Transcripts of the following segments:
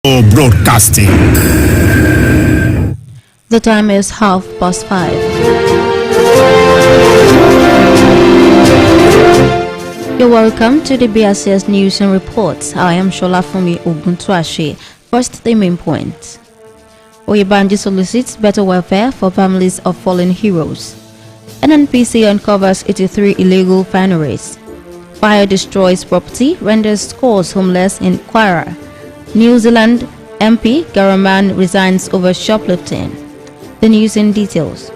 Broadcasting. The time is 5:30. You're welcome to the BSS News and Reports. I am Sholafumi Oguntuashi. First, the main point. Oyebanji solicits better welfare for families of fallen heroes. NNPC uncovers 83 illegal fineries. Fire destroys property, renders scores homeless in Kwara. New Zealand MP Garaman resigns over shoplifting. The news in details.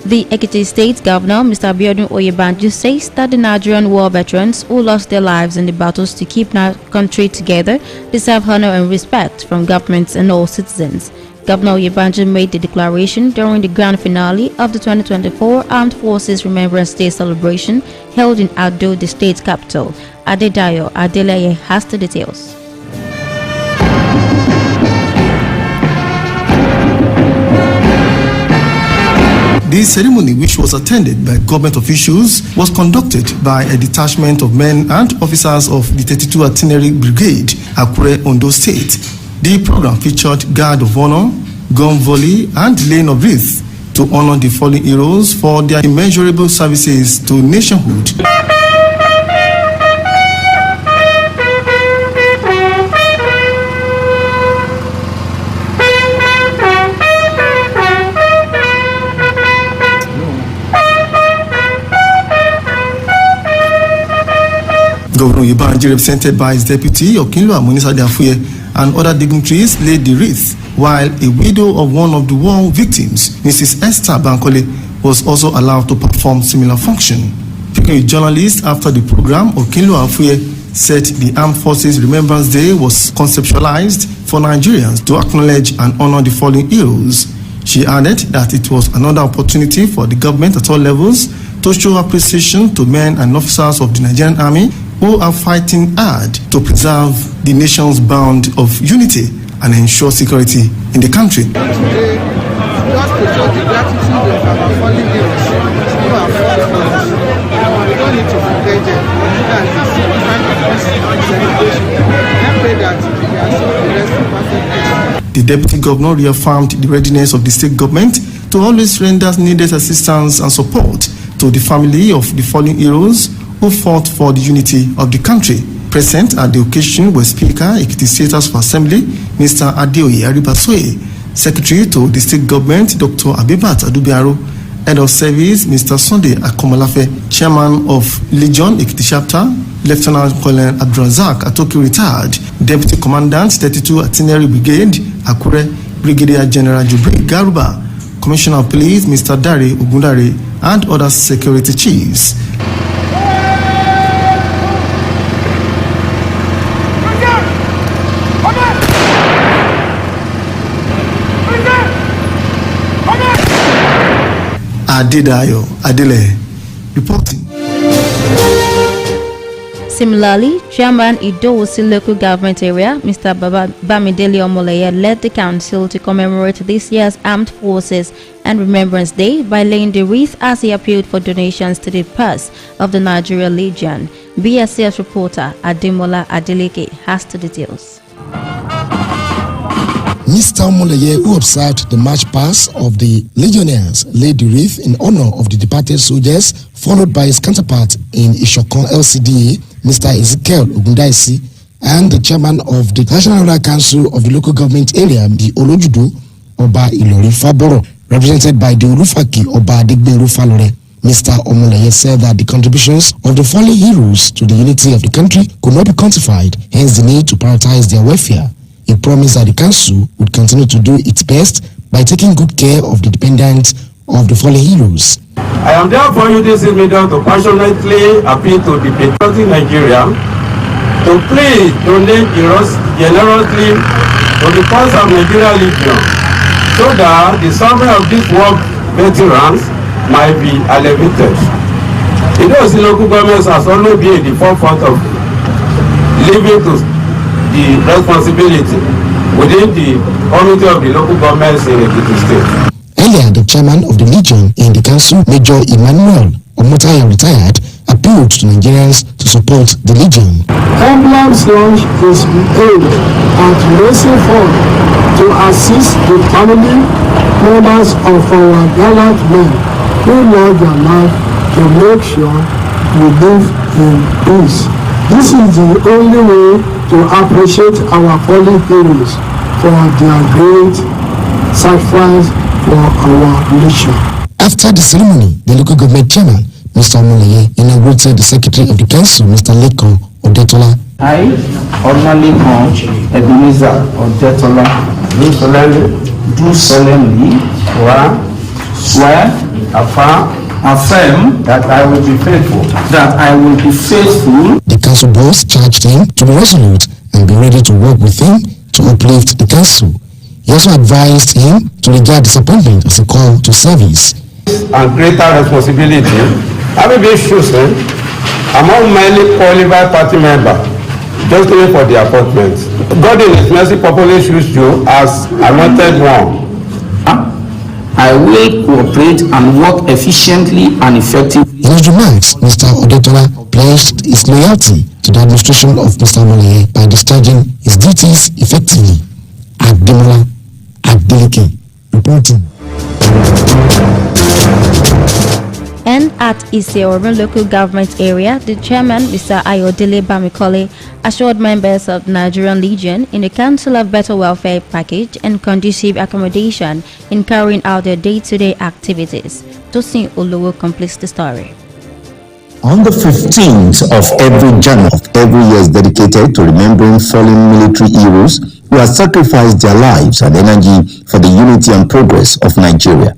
The Ekiti State Governor, Mr. Abiodun Oyebanji, says that the Nigerian war veterans who lost their lives in the battles to keep our country together deserve honor and respect from governments and all citizens. Governor Oyebanji made the declaration during the grand finale of the 2024 Armed Forces Remembrance Day celebration held in Ado, the state capital. Adedayo Adeleye has the details. The ceremony, which was attended by government officials, was conducted by a detachment of men and officers of the 32 Artillery Brigade, Akure, Ondo State. The program featured guard of honor, gun volley, and laying of wreath to honor the fallen heroes for their immeasurable services to nationhood. Governor Oyebanji, represented by his deputy Okinlo Amonisa Dafuye and other dignitaries, laid the wreath, while a widow of one of the war victims, Mrs. Esther Bankole, was also allowed to perform similar function. Speaking with journalists after the program, Okinlo Afuye said the Armed Forces Remembrance Day was conceptualized for Nigerians to acknowledge and honor the fallen heroes. She added that it was another opportunity for the government at all levels to show appreciation to men and officers of the Nigerian Army who are fighting hard to preserve the nation's bond of unity and ensure security in the country. Today, just to show the gratitude of our fallen heroes who are fallen heroes. We don't need to forget them. That's the significance of this celebration. I pray that we are so blessed in perfect peace. The Deputy Governor reaffirmed the readiness of the state government to always render needed assistance and support to the family of the fallen heroes who fought for the unity of the country. Present at the occasion were Speaker, Ekiti State House of Assembly, Mr. Adeoye Aribasoye, Secretary to the State Government, Dr. Abibat Adubiaro, Head of Service, Mr. Sunday Akomalafe, Chairman of Legion Ekiti Chapter, Lieutenant Colonel Abdulrazak Atoki retired, Deputy Commandant, 32 Artillery Brigade, Akure, Brigadier General Jubril Garuba, Commissioner of Police, Mr. Dare Ogundare, and other security chiefs. Adedayo Adele reporting. Similarly, Chairman Idowosi local government area, Mr. Bamidele Omoleye, led the council to commemorate this year's Armed Forces and Remembrance Day by laying the wreath as he appealed for donations to the purse of the Nigeria Legion. BSS reporter Ademola Adeleke has the details. Mr. Omoleye, who observed the march past of the legionnaires, laid the wreath in honor of the departed soldiers, followed by his counterpart in Ishokon LCDA, Mr. Ezekiel Ogundaisi, and the chairman of the National Rural Council of the local government area, the Olojudo, Oba Ilori Faboro, represented by the Olufaki Oba Adegberu Falore. Mr. Omoleye said that the contributions of the fallen heroes to the unity of the country could not be quantified, hence the need to prioritize their welfare. He promised that the council would continue to do its best by taking good care of the dependents of the fallen heroes. I am therefore using this medium to passionately appeal to the patriotic Nigeria to please donate generously to the cause of Nigeria Legion so that the suffering of these war veterans might be alleviated. The local governments has always been in the forefront of living to the responsibility within the committee of the local governments in Ekiti State. Earlier, the chairman of the Legion in the council, Major Emmanuel Omotayo, retired, appealed to Nigerians to support the Legion. Emblem's launch is aimed at raising funds to assist the family members of our gallant men who lost their life to make sure we live in peace. This is the only way to appreciate our fallen heroes for their great sacrifice for our nation. After the ceremony, the local government chairman, Mr. Omoleye, inaugurated the secretary of the council, Mr. Leko Odetola. I, Honorable Ebenezer Odetola, do solemnly swear, affirm that I will be faithful. The council boss charged him to be resolute and be ready to work with him to uplift the council. He also advised him to regard disappointment as a call to service. And greater responsibility, having been chosen among many qualified party members, just waiting for the appointment. God in His mercy purposely choose you as anointed one. I will cooperate and work efficiently and effectively. In his remarks, Mr. Odetola pledged his loyalty to the administration of Mr. Omoleye by discharging his duties effectively. Ademola Adeleke reporting. And at Ise-Orun local government area, the chairman, Mr. Ayodele Bamikole, assured members of the Nigerian Legion in the Council of Better Welfare package and conducive accommodation in carrying out their day-to-day activities. Tosin Olowo completes the story. On the 15th of every January of every year is dedicated to remembering fallen military heroes who have sacrificed their lives and energy for the unity and progress of Nigeria.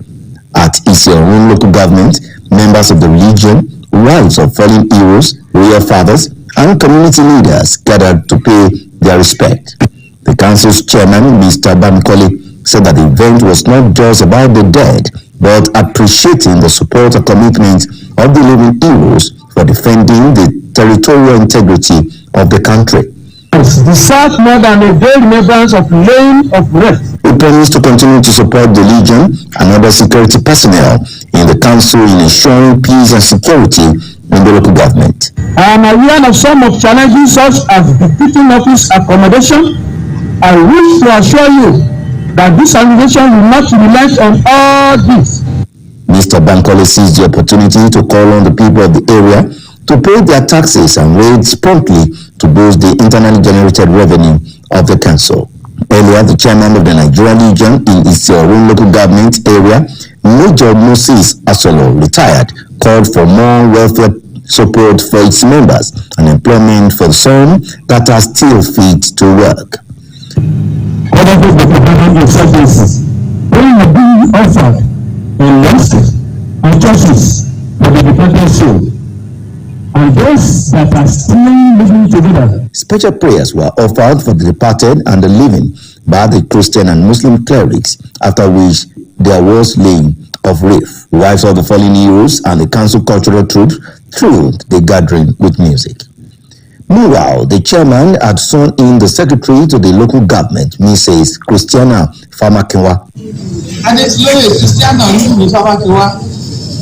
At Ise-Orun local government, members of the Legion, wives of fallen heroes, royal fathers, and community leaders gathered to pay their respect. The council's chairman, Mr. Bamikole, said that the event was not just about the dead, but appreciating the support and commitment of the living heroes for defending the territorial integrity of the country. Deserve more than a day remembrance of laying of rest. He promised to continue to support the Legion and other security personnel in the council in ensuring peace and security in the local government. I am aware of some of challenges such as deputy office accommodation. I wish to assure you that this administration will not relent on all this. Mr. Bankole seized the opportunity to call on the people of the area to pay their taxes and rates promptly to boost the internally generated revenue of the council. Earlier, the chairman of the Nigerian Legion in Ise-Orun local government area, Major Moses Asolo, retired, called for more welfare support for its members and employment for some that are still fit to work. Other the services when are being offered in nurses and churches for the departed soul, and those that are still living together. Special prayers were offered for the departed and the living by the Christian and Muslim clerics, after which there was laying of wreath. The wives of the fallen heroes and the council cultural troops thrilled the gathering with music. Meanwhile, the chairman had sworn in the secretary to the local government, Mrs. Christiana Famakinwa. Adetuloye Christiana Famakinwa,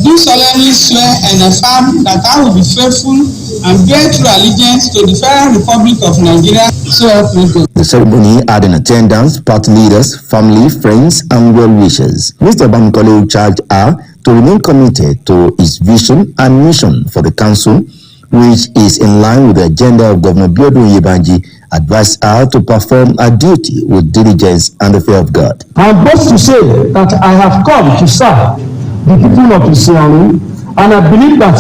do solemnly swear and affirm that I will be faithful and bear true allegiance to the Federal Republic of Nigeria. So help me God. The ceremony had in attendance party leaders, family, friends, and well-wishers. Mr. Bamikole charged her to remain committed to his vision and mission for the council, which is in line with the agenda of Governor Biodun Yebanji, advised her to perform her duty with diligence and the fear of God. I am bold to say that I have come to serve the people of Ise-Orun, and I believe that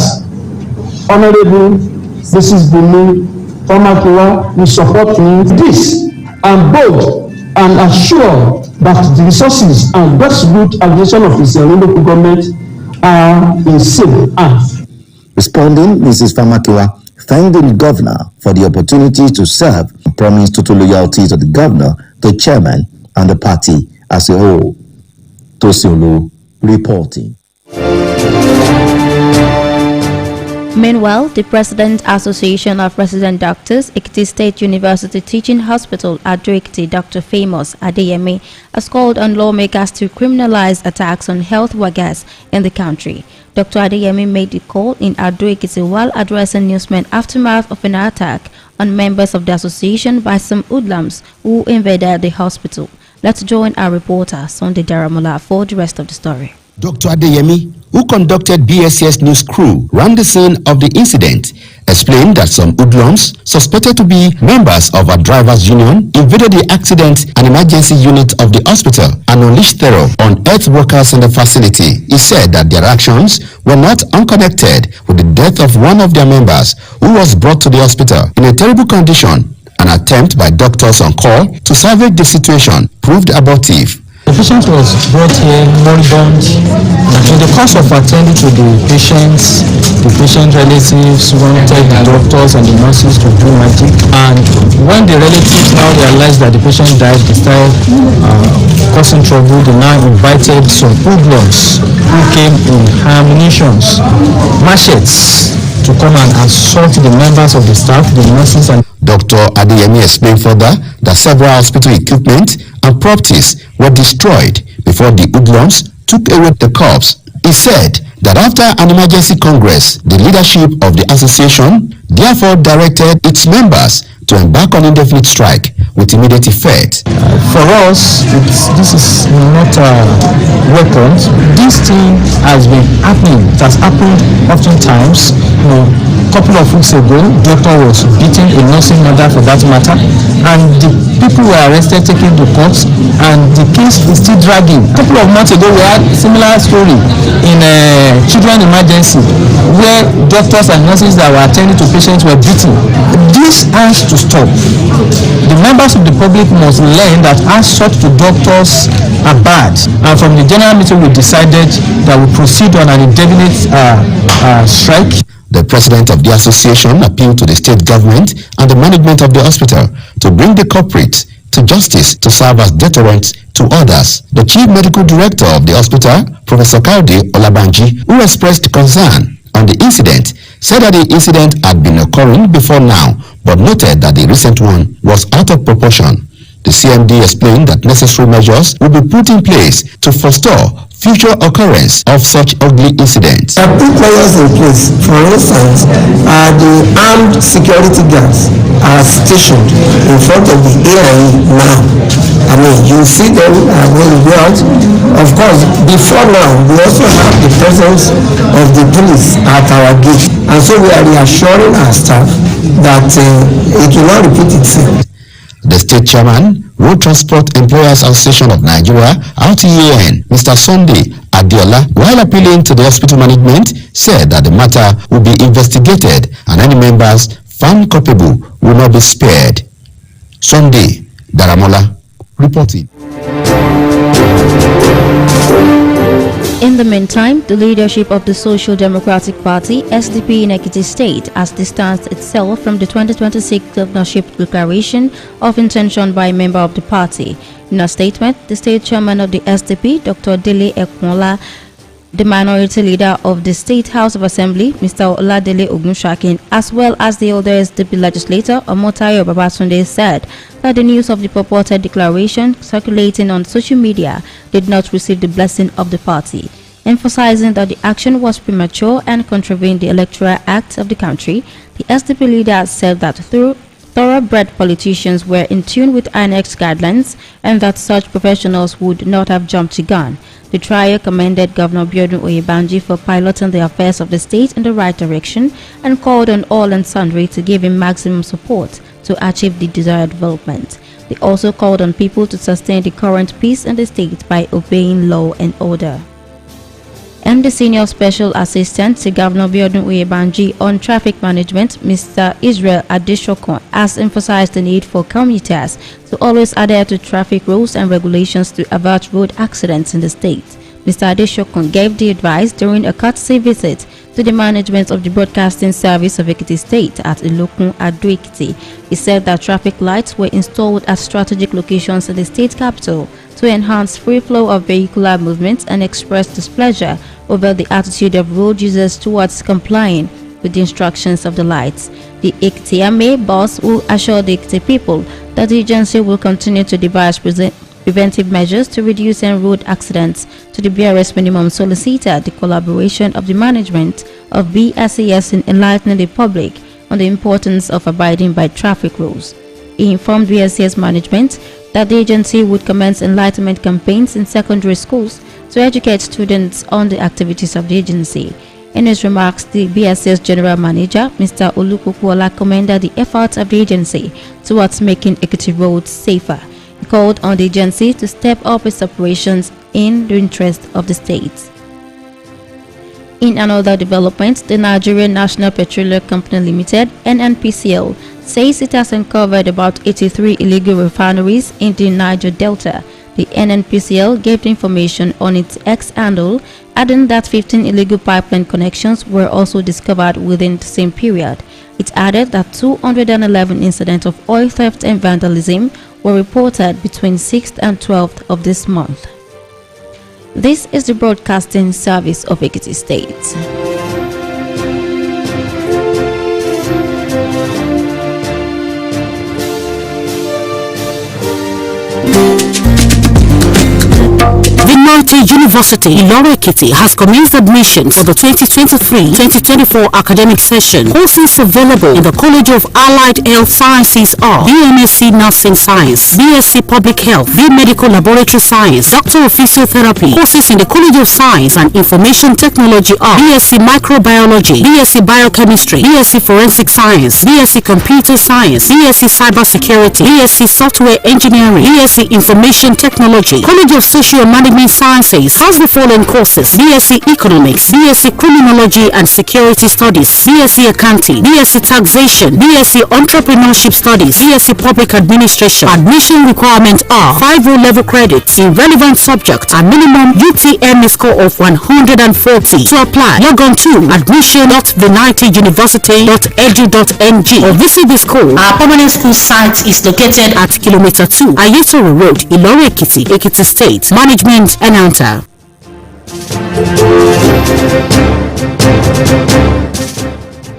Honorable Mrs. Bumi Famakinwa will support me in this. I am bold and assured that the resources and best good administration of Ise-Orun local government are in safe hands. Responding, Mrs. Famakinwa thanked the governor for the opportunity to serve and promised total loyalty to the governor, the chairman, and the party as a whole. Tosin Olowo reporting. Meanwhile, the President Association of Resident Doctors, Ekiti State University Teaching Hospital, Ado-Ekiti, Dr. Famous Adeyemi, has called on lawmakers to criminalize attacks on health workers in the country. Dr. Adeyemi made the call in Ado-Ekiti while addressing newsmen aftermath of an attack on members of the association by some hoodlums who invaded the hospital. Let's join our reporter, Sunday Daramola, for the rest of the story. Dr. Adeyemi, who conducted BSCS News crew round the scene of the incident, explained that some hoodlums suspected to be members of a drivers' union invaded the accident and emergency unit of the hospital and unleashed terror on health workers in the facility. He said that their actions were not unconnected with the death of one of their members who was brought to the hospital in a terrible condition. An attempt by doctors on call to salvage the situation proved abortive. The patient was brought here moribund. In the course of attending to the patient relatives wanted the doctors and the nurses to do magic. And when the relatives now realized that the patient died, they started causing trouble. They now invited some hoodlums who came in ammunitions, machetes, to come and assault the members of the staff, the nurses, and Dr. Adeyemi explained further that several hospital equipment and properties were destroyed before the hoodlums took away the corpse. He said that after an emergency congress, the leadership of the association therefore directed its members to embark on indefinite strike with immediate effect. For us, this is not weapons. This thing has been happening. It has happened oftentimes. A couple of weeks ago, doctor was beating a nursing mother for that matter, and the people were arrested, taken to court, and the case is still dragging. A couple of months ago, we had a similar story in children emergency, where doctors and nurses that were attending to patients were beaten. This has to stop. The members of the public must learn that assault to doctors are bad, and from the general meeting we decided that we proceed on an indefinite strike. The president of the association appealed to the state government and the management of the hospital to bring the culprits to justice to serve as deterrent to others. The chief medical director of the hospital, Professor Kaudi Olabanji, who expressed concern on the incident, said that the incident had been occurring before now, but noted that the recent one was out of proportion. The CMD explained that necessary measures will be put in place to forestall future occurrence of such ugly incidents. There are 2 measures in place. For instance, the armed security guards are stationed in front of the AIE now. I mean, you see them when you go out. Of course, before now, we also have the presence of the police at our gate. And so we are reassuring our staff that it will not repeat itself. The state chairman, Road Transport Employers Association of Nigeria, RTAN, Mr. Sunday Adiola, while appealing to the hospital management, said that the matter will be investigated and any members found culpable will not be spared. Sunday Daramola reporting. In the meantime, the leadership of the Social Democratic Party, SDP in Ekiti State, has distanced itself from the 2026 governorship declaration of intention by a member of the party. In a statement, the state chairman of the SDP, Dr. Dele Ekmola, the minority leader of the State House of Assembly, Mr. Oladele Ogunshakin, as well as the other SDP legislator, Omotayo Babatunde, said that the news of the purported declaration circulating on social media did not receive the blessing of the party. Emphasizing that the action was premature and contravened the Electoral Act of the country, the SDP leader said that thoroughbred politicians were in tune with INEC guidelines and that such professionals would not have jumped the gun. The trial commended Governor Biodun Oyebanji for piloting the affairs of the state in the right direction and called on all and sundry to give him maximum support to achieve the desired development. They also called on people to sustain the current peace in the state by obeying law and order. And the Senior Special Assistant to Governor Biodun Oyebanji on Traffic Management, Mr. Israel Adeshokon, has emphasized the need for commuters to always adhere to traffic rules and regulations to avert road accidents in the state. Mr. Adeshokon gave the advice during a courtesy visit to the management of the broadcasting service of Ekiti State at Ilokun, Ado-Ekiti. He said that traffic lights were installed at strategic locations in the state capital to enhance free flow of vehicular movement and express displeasure over the attitude of road users towards complying with the instructions of the lights. The Ekiti boss who assured the Ekiti people that the agency will continue to devise preventive measures to reduce road accidents. To the BRS minimum solicitor the collaboration of the management of BSES in enlightening the public on the importance of abiding by traffic rules. He informed BSES management that the agency would commence enlightenment campaigns in secondary schools to educate students on the activities of the agency. In his remarks, the BSES General Manager, Mr. Olukukuola, commended the efforts of the agency towards making Ekiti roads safer. He called on the agency to step up its operations in the interest of the state. In another development, the Nigerian National Petroleum Company Limited, NNPCL, says it has uncovered about 83 illegal refineries in the Niger Delta. The NNPCL gave the information on its X handle, adding that 15 illegal pipeline connections were also discovered within the same period. It added that 211 incidents of oil theft and vandalism were reported between 6th and 12th of this month. This is the broadcasting service of Ekiti State. The Norte University Ilore-Ekiti has commenced admissions for the 2023-2024 academic session. Courses available in the College of Allied Health Sciences are BMSc Nursing Science, BSc Public Health, Medical Laboratory Science, Doctor of Physiotherapy. Courses in the College of Science and Information Technology are BSc Microbiology, BSc Biochemistry, BSc Forensic Science, BSc Computer Science, BSc Cybersecurity, BSc Software Engineering, BSc Information Technology. College of Social and Management Sciences has the following courses: BSc Economics, BSc Criminology and Security Studies, BSc Accounting, BSc Taxation, BSc Entrepreneurship Studies, BSc Public Administration. Admission requirements are 5 O-level credits in relevant subjects and minimum UTME score of 140. To apply, log on to admission.thenightuniversity.edu.ng or visit the school. Our permanent school site is located at Kilometer 2, Ayetoro Road, Ilore-Ekiti, Ekiti State. Management announcer.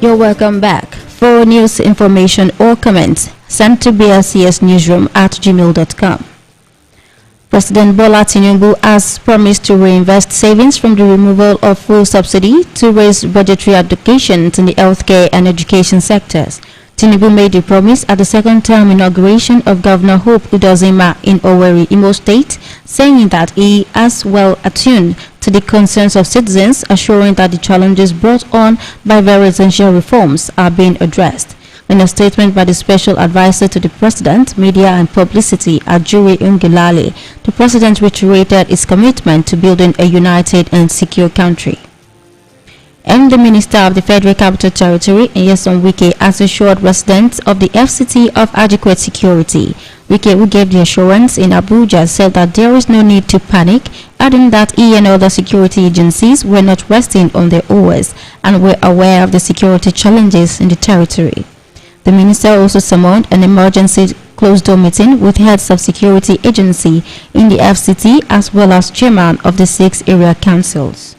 You're welcome back. For news, information or comments, send to brcsnewsroom@gmail.com. President Bola Tinubu has promised to reinvest savings from the removal of fuel subsidy to raise budgetary allocations in the healthcare and education sectors. Tinubu made the promise at the second-term inauguration of Governor Hope Udozima in Owerri, Imo State, saying that he is well attuned to the concerns of citizens, assuring that the challenges brought on by various essential reforms are being addressed. In a statement by the Special Advisor to the President, Media and Publicity, Ajuri Ungilale, the President reiterated his commitment to building a united and secure country. And the Minister of the Federal Capital Territory, Nyesom Wike, has assured residents of the FCT of adequate security. Wike, who gave the assurance in Abuja, said that there is no need to panic, adding that he and other security agencies were not resting on their oars and were aware of the security challenges in the territory. The minister also summoned an emergency closed-door meeting with heads of security agency in the FCT as well as chairman of the 6 area councils.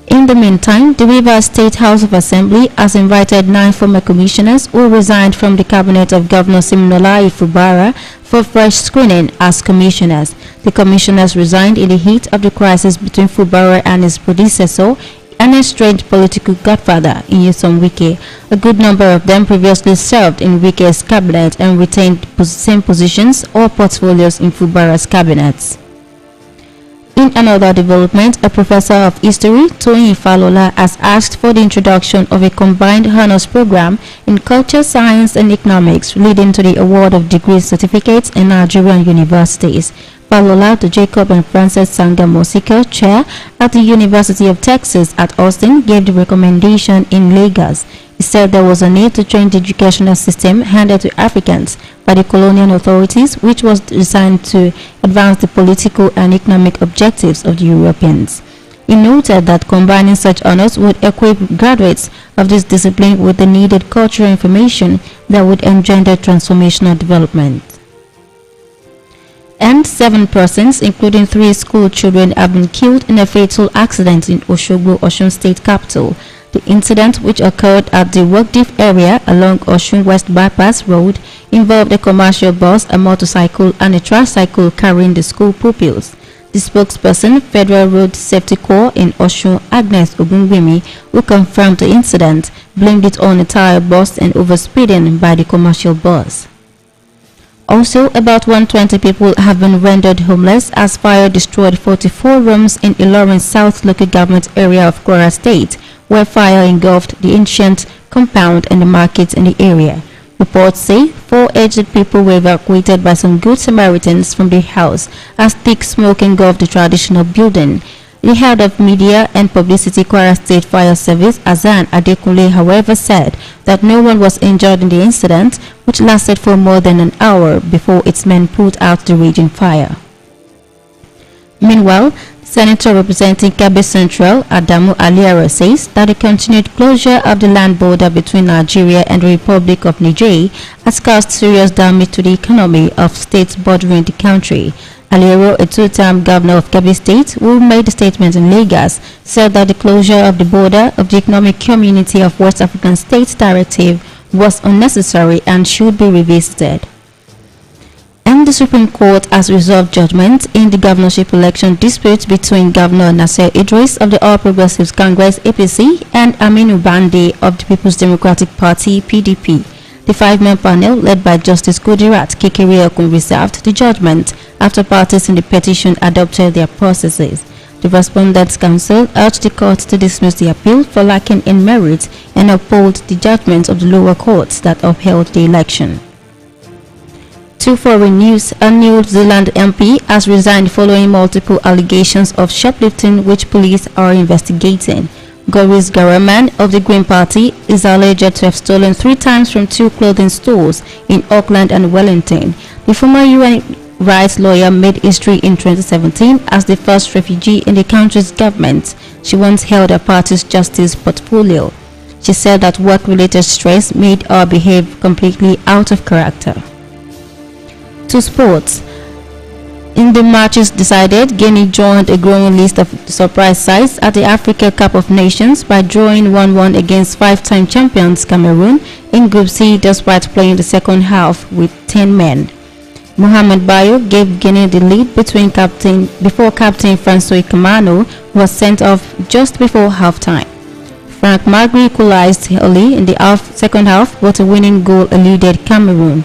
In the meantime, the Rivers State House of Assembly has invited 9 former commissioners who resigned from the cabinet of Governor Siminalayi Fubara for fresh screening as commissioners. The commissioners resigned in the heat of the crisis between Fubara and his predecessor, an estranged political godfather in Nyesom Wike. A good number of them previously served in Wike's cabinet and retained same positions or portfolios in Fubara's cabinets. In another development, a professor of history, Toyin Falola, has asked for the introduction of a combined honors program in culture, science, and economics, leading to the award of degree certificates in Nigerian universities. Falola, the Jacob and Frances Sanga Mosiko Chair at the University of Texas at Austin, gave the recommendation in Lagos. He said there was a need to change the educational system handed to Africans by the colonial authorities, which was designed to advance the political and economic objectives of the Europeans. He noted that combining such honors would equip graduates of this discipline with the needed cultural information that would engender transformational development. And 7 persons, including 3 school children, have been killed in a fatal accident in Oshogbo, Osun State capital. The incident, which occurred at the Workdiff area along Oshun West Bypass Road, involved a commercial bus, a motorcycle and a tricycle carrying the school pupils. The spokesperson, Federal Road Safety Corps in Oshun, Agnes Ogunwimi, who confirmed the incident, blamed it on a tire burst and overspeeding by the commercial bus. Also, about 120 people have been rendered homeless as fire destroyed 44 rooms in Ilorin South local government area of Kwara State, where fire engulfed the ancient compound and the markets in the area. Reports say 4 aged people were evacuated by some good Samaritans from their house as thick smoke engulfed the traditional building. The head of Media and Publicity Kwara State Fire Service, Azan Adekunle, however, said that no one was injured in the incident, which lasted for more than an hour before its men put out the raging fire. Meanwhile, Senator representing Kebbi Central, Adamu Aliara, says that the continued closure of the land border between Nigeria and the Republic of Niger has caused serious damage to the economy of states bordering the country. Aliero, a two-time governor of Kebbi State, who made a statement in Lagos, said that the closure of the border of the Economic Community of West African States Directive was unnecessary and should be revisited. And the Supreme Court has resolved judgment in the governorship election dispute between Governor Nasser Idris of the All Progressives Congress APC and Aminu Bande of the People's Democratic Party PDP. The 5-man panel, led by Justice Kudirat Kekere-Okun, reserved the judgment after parties in the petition adopted their processes. The Respondents' Council urged the court to dismiss the appeal for lacking in merit and uphold the judgment of the lower courts that upheld the election. To foreign news, a New Zealand MP has resigned following multiple allegations of shoplifting which police are investigating. Goris Garaman of the Green Party is alleged to have stolen 3 times from 2 clothing stores in Auckland and Wellington. The former UN rights lawyer made history in 2017 as the first refugee in the country's government. She once held a party's justice portfolio. She said that work-related stress made her behave completely out of character. To sports. In the matches decided, Guinea joined a growing list of surprise sides at the Africa Cup of Nations by drawing 1-1 against 5-time champions Cameroon in Group C despite playing the second half with 10 men. Mohamed Bayo gave Guinea the lead before captain François Kamano was sent off just before halftime. Frank Magri equalized early in the second half, but a winning goal eluded Cameroon.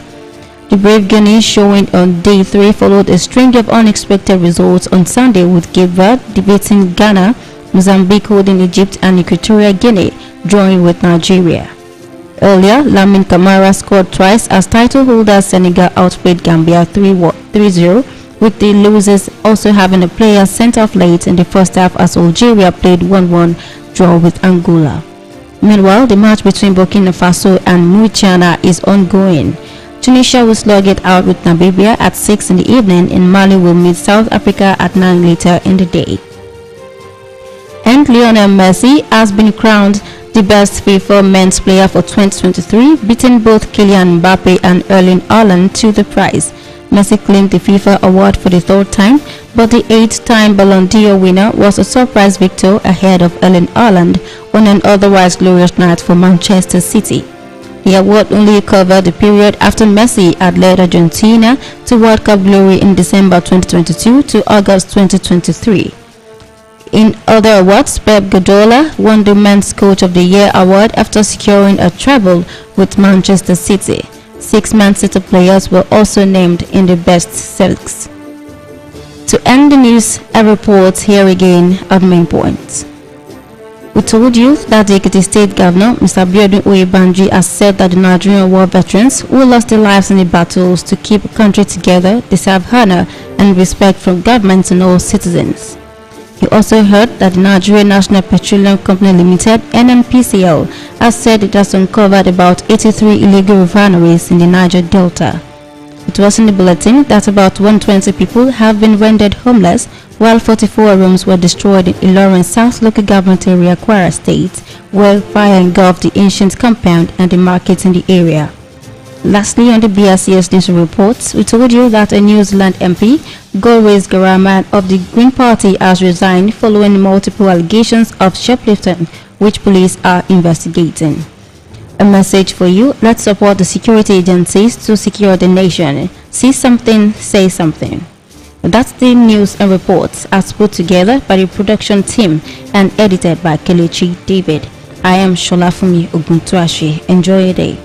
The brave Guinea showing on day 3 followed a string of unexpected results on Sunday, with Cape Verde defeating Ghana, Mozambique holding Egypt, and Equatorial Guinea drawing with Nigeria. Earlier, Lamine Camara scored twice as title holder Senegal outplayed Gambia 3-0, with the losers also having a player sent off late in the first half as Algeria played 1-1 draw with Angola. Meanwhile, the match between Burkina Faso and Mauritania is ongoing. Tunisia will slug it out with Namibia at 6 in the evening, and Mali will meet South Africa at 9 later in the day. And Lionel Messi has been crowned the best FIFA men's player for 2023, beating both Kylian Mbappe and Erling Haaland to the prize. Messi claimed the FIFA award for the 3rd time, but the 8th-time Ballon d'Or winner was a surprise victor ahead of Erling Haaland on an otherwise glorious night for Manchester City. The award only covered the period after Messi had led Argentina to World Cup glory in December 2022 to August 2023. In other awards, Pep Guardiola won the Men's Coach of the Year award after securing a treble with Manchester City. 6 Man City players were also named in the best 6. To end the news, a report here again at main points. We told you that the Ekiti State Governor, Mr. Abiodun Oyebanji, has said that the Nigerian war veterans who lost their lives in the battles to keep the country together deserve honor and respect from governments and all citizens. He also heard that the Nigerian National Petroleum Company Limited, NNPCL, has said it has uncovered about 83 illegal refineries in the Niger Delta. It was in the bulletin that about 120 people have been rendered homeless, while 44 rooms were destroyed in Ilorin South local government area, Kwara State, where fire engulfed the ancient compound and the markets in the area. Lastly, on the BRCS News Reports, we told you that a New Zealand MP, Galway's Garaman of the Green Party, has resigned following multiple allegations of shoplifting, which police are investigating. A message for you: let's support the security agencies to secure the nation. See something, say something. That's the news and reports as put together by the production team and edited by Kelechi David. I am Sholafumi Oguntuashi. Enjoy your day.